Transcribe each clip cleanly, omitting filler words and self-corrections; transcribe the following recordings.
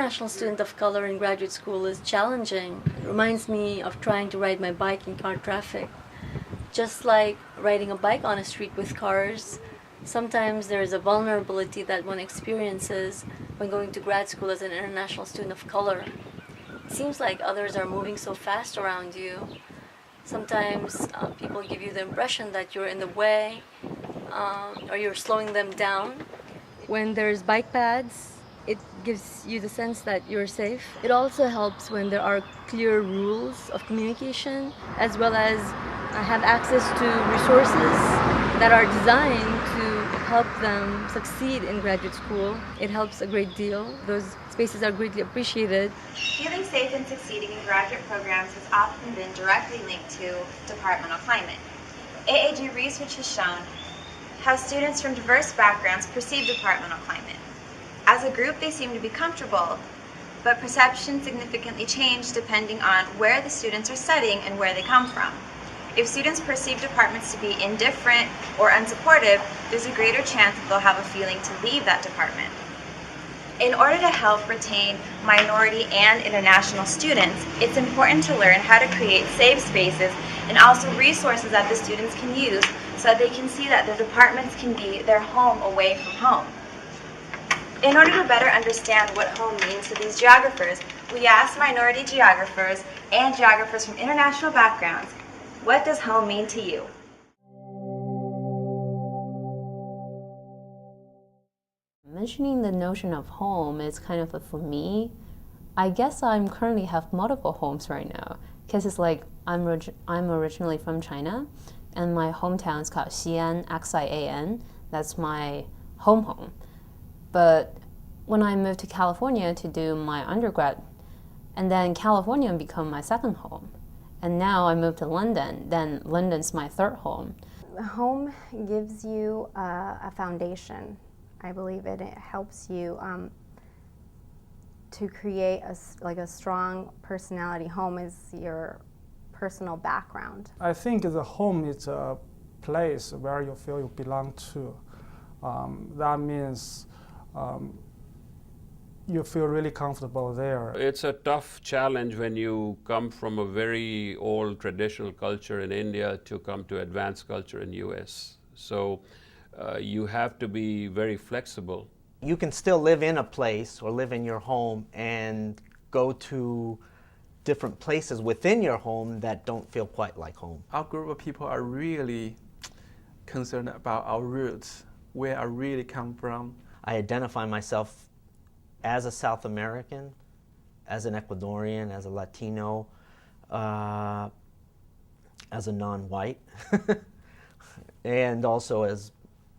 international student of color in graduate school is challenging. It reminds me of trying to ride my bike in car traffic. Just like riding a bike on a street with cars, sometimes there is a vulnerability that one experiences when going to grad school as an international student of color. It seems like others are moving so fast around you. Sometimes people give you the impression that you're in the way, or you're slowing them down. When there's bike paths, it gives you the sense that you're safe. It also helps when there are clear rules of communication, as well as have access to resources that are designed to help them succeed in graduate school. It helps a great deal. Those spaces are greatly appreciated. Feeling safe and succeeding in graduate programs has often been directly linked to departmental climate. AAG research has shown how students from diverse backgrounds perceive departmental climate. As a group, they seem to be comfortable, but perception significantly change depending on where the students are studying and where they come from. If students perceive departments to be indifferent or unsupportive, there's a greater chance that they'll have a feeling to leave that department. In order to help retain minority and international students, it's important to learn how to create safe spaces and also resources that the students can use so that they can see that their departments can be their home away from home. In order to better understand what home means to these geographers, we asked minority geographers and geographers from international backgrounds, what does home mean to you? Mentioning the notion of home is kind of for me, I guess I'm currently have multiple homes right now, because it's like I'm originally from China, and my hometown is called Xi'an, Xian. That's my home. But when I moved to California to do my undergrad, and then California became my second home, and now I moved to London, then London's my third home. Home gives you a foundation. I believe it helps you to create a strong personality. Home is your personal background. I think the home is a place where you feel you belong to. That means you feel really comfortable there. It's a tough challenge when you come from a very old traditional culture in India to come to advanced culture in US. So you have to be very flexible. You can still live in a place or live in your home and go to different places within your home that don't feel quite like home. Our group of people are really concerned about our roots, where I really come from. I identify myself as a South American, as an Ecuadorian, as a Latino, as a non-white, and also as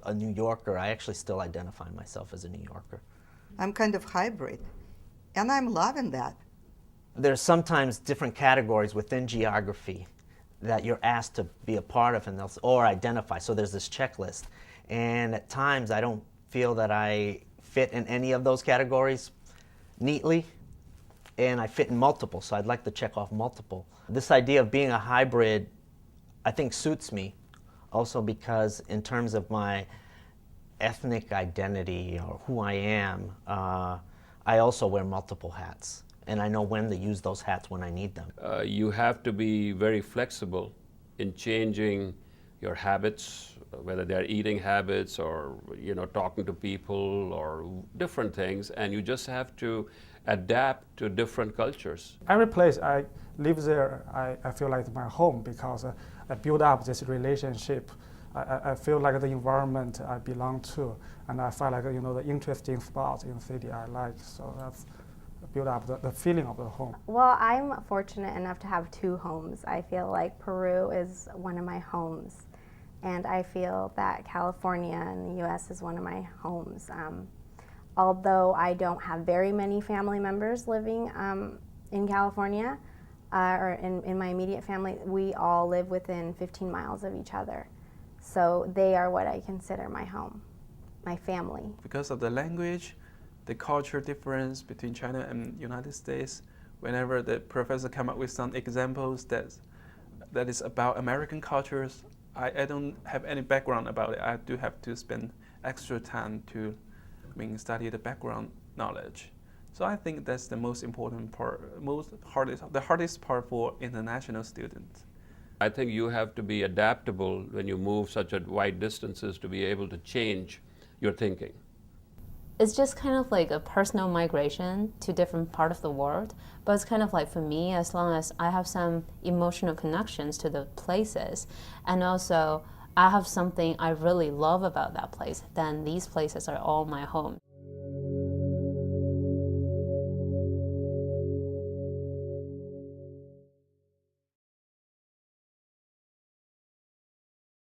a New Yorker. I actually still identify myself as a New Yorker. I'm kind of hybrid, and I'm loving that. There's sometimes different categories within geography that you're asked to be a part of or identify. So there's this checklist. And at times I don't feel that I fit in any of those categories neatly, and I fit in multiple, so I'd like to check off multiple. This idea of being a hybrid, I think, suits me, also because in terms of my ethnic identity or who I am, I also wear multiple hats, and I know when to use those hats when I need them. You have to be very flexible in changing your habits, whether they're eating habits or talking to people or different things, and you just have to adapt to different cultures. Every place I live there, I feel like my home because I build up this relationship. I feel like the environment I belong to, and I find like the interesting spots in the city I like. So that's build up the feeling of the home. Well, I'm fortunate enough to have two homes. I feel like Peru is one of my homes, and I feel that California in the U.S. is one of my homes. Although I don't have very many family members living in California, or in my immediate family, we all live within 15 miles of each other. So they are what I consider my home, my family. Because of the language, the culture difference between China and United States, whenever the professor come up with some examples that is about American cultures, I don't have any background about it. I do have to spend extra time to study the background knowledge. So I think that's the most important part, the hardest part for international students. I think you have to be adaptable when you move such a wide distances to be able to change your thinking. It's just kind of like a personal migration to different part of the world, but it's kind of like for me, as long as I have some emotional connections to the places, and also I have something I really love about that place, then these places are all my home.